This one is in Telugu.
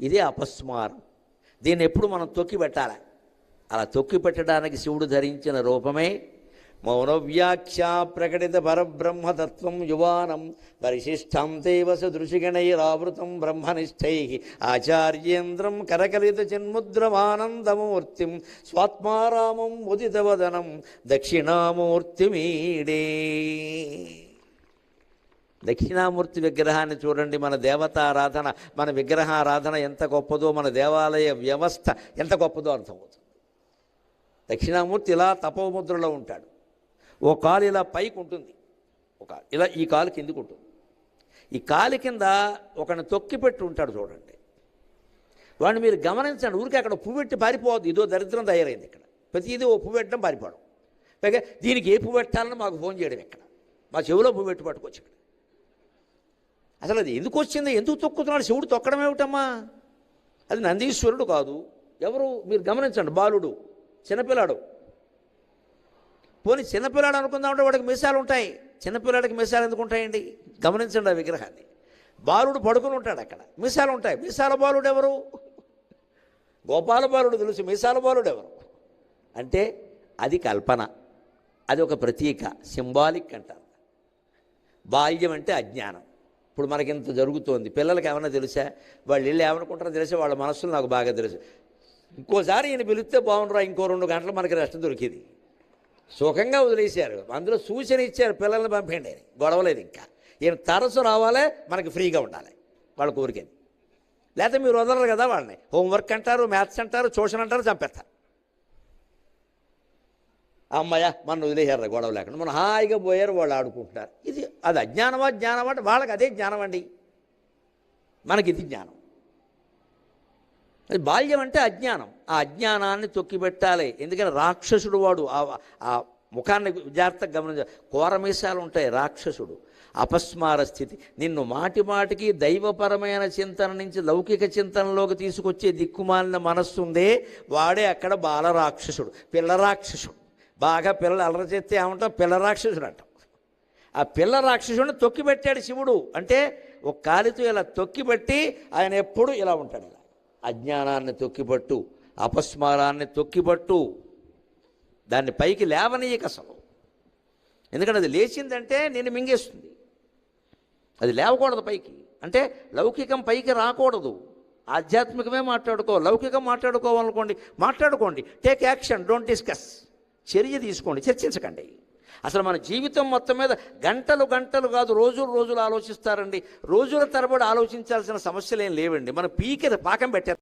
ఇదే అపస్మారం. దీన్ని ఎప్పుడు మనం తొక్కి పెట్టాలి. అలా తొక్కి పెట్టడానికి శివుడు ధరించిన రూపమే మౌనవ్యాఖ్యా ప్రకటిత పరబ్రహ్మతత్వం యువానం పరిశిష్టం దేవ సదృశిగణైరావృతం బ్రహ్మనిష్టై ఆచార్యేంద్రం కరకలిత చిన్ముద్రమానందమూర్తిం స్వాత్మారామం ఉదితవదనం దక్షిణామూర్తిమీడే. దక్షిణామూర్తి విగ్రహాన్ని చూడండి. మన దేవతారాధన, మన విగ్రహారాధన ఎంత గొప్పదో, మన దేవాలయ వ్యవస్థ ఎంత గొప్పదో అర్థమవుతుంది. దక్షిణామూర్తి ఇలా తపోముద్రలో ఉంటాడు. ఓ కాలు ఇలా పైకి ఉంటుంది, ఒక ఇలా ఈ కాలు కిందికి ఉంటుంది. ఈ కాలు కింద ఒకని తొక్కిపెట్టి ఉంటాడు చూడండి. వాడిని మీరు గమనించండి. ఊరికి అక్కడ పువ్వు పెట్టి పారిపోవద్దు. ఇదో దరిద్రం తయారైంది ఇక్కడ. ప్రతిదీ ఓ పువ్వు పెట్టడం పారిపోవడం. పైగా దీనికి ఏ పువ్వు పెట్టాలని మాకు ఫోన్ చేయడం. ఇక్కడ మా చెవిలో పువ్వు పెట్టి పట్టుకొచ్చి ఇక్కడ అసలు అది ఎందుకు వచ్చింది, ఎందుకు తొక్కుతున్నాడు? శివుడు తొక్కడం ఏమిటమ్మా? అది నందీశ్వరుడు కాదు. ఎవరు మీరు గమనించండి. బాలుడు, చిన్నపిల్లాడు. పోనీ చిన్నపిల్లాడు అనుకుందామంటే వాడికి మీసాలు ఉంటాయి. చిన్నపిల్లాడికి మీసాలు ఎందుకు ఉంటాయండి? గమనించండి ఆ విగ్రహాన్ని. బాలుడు పడుకుని ఉంటాడు, అక్కడ మీసాలు ఉంటాయి. మీసాల బాలుడు ఎవరు? గోపాల బాలుడు తెలుసు. మీసాల బాలుడు ఎవరు అంటే అది కల్పన, అది ఒక ప్రతీక, సింబాలిక్ అంటారు. బాల్యం అంటే అజ్ఞానం. ఇప్పుడు మనకింత జరుగుతోంది. పిల్లలకి ఏమన్నా తెలుసా? వాళ్ళు వెళ్ళి ఏమనుకుంటారో తెలిసే, వాళ్ళ మనస్సులు నాకు బాగా తెలుసు. ఇంకోసారి ఈయన పిలిస్తే బాగుండరా, ఇంకో 2 గంటలు మనకి రెస్ట్ దొరికింది. సుఖంగా వదిలేశారు. అందులో సూచన ఇచ్చారు, పిల్లల్ని పంపేయండి అని. గొడవలేదు. ఇంకా ఈయన తరచు రావాలే, మనకి ఫ్రీగా ఉండాలి. వాళ్ళ కోరికేది. లేకపోతే మీరు వదలరు కదా వాళ్ళని. హోంవర్క్ అంటారు, మ్యాథ్స్ అంటారు, ట్యూషన్ అంటారు, చంపేస్తారు. అమ్మయ్య మన వదిలేశారు గొడవ లేకుండా. మనం హాయిగా పోయారు, వాళ్ళు ఆడుకుంటున్నారు. ఇది అది అజ్ఞానమా జ్ఞానమా అంటే వాళ్ళకి అదే జ్ఞానం అండి, మనకి ఇది జ్ఞానం. అది బాల్యం అంటే అజ్ఞానం. ఆ అజ్ఞానాన్ని తొక్కిపెట్టాలి. ఎందుకంటే రాక్షసుడు వాడు. ఆ ముఖాన్ని జాగ్రత్తగా గమనించాలి. కోరమీసాలు ఉంటాయి. రాక్షసుడు అపస్మార స్థితి. నిన్ను మాటి మాటికి దైవపరమైన చింతన నుంచి లౌకిక చింతనలోకి తీసుకొచ్చే దిక్కుమాలిన మనస్సు ఉందే, వాడే అక్కడ బాలరాక్షసుడు, పిల్లరాక్షసుడు. బాగా పిల్లలు అలర చేస్తే ఏమంటాం? పిల్లరాక్షసుడు అంటాం. ఆ పిల్ల రాక్షసుడిని తొక్కిపెట్టాడు శివుడు. అంటే ఒక కాలితో ఇలా తొక్కిపెట్టి ఆయన ఎప్పుడు ఇలా ఉంటాడు. ఇలా అజ్ఞానాన్ని తొక్కిపట్టు, అపస్మారాన్ని తొక్కిపట్టు, దాన్ని పైకి లేవనీయక అసలు. ఎందుకంటే అది లేచిందంటే నేను మింగేస్తుంది. అది లేవకూడదు పైకి. అంటే లౌకికం పైకి రాకూడదు. ఆధ్యాత్మికమే మాట్లాడుకో. లౌకికం మాట్లాడుకోండి. Take action, don't discuss. చర్య తీసుకోండి, చర్చించకండి. అసలు మన జీవితం మొత్తం మీద గంటలు కాదు, రోజులు ఆలోచిస్తారండి. రోజుల తరబడి ఆలోచించాల్సిన సమస్యలు ఏం లేవండి. మన పాకం పెట్టారు.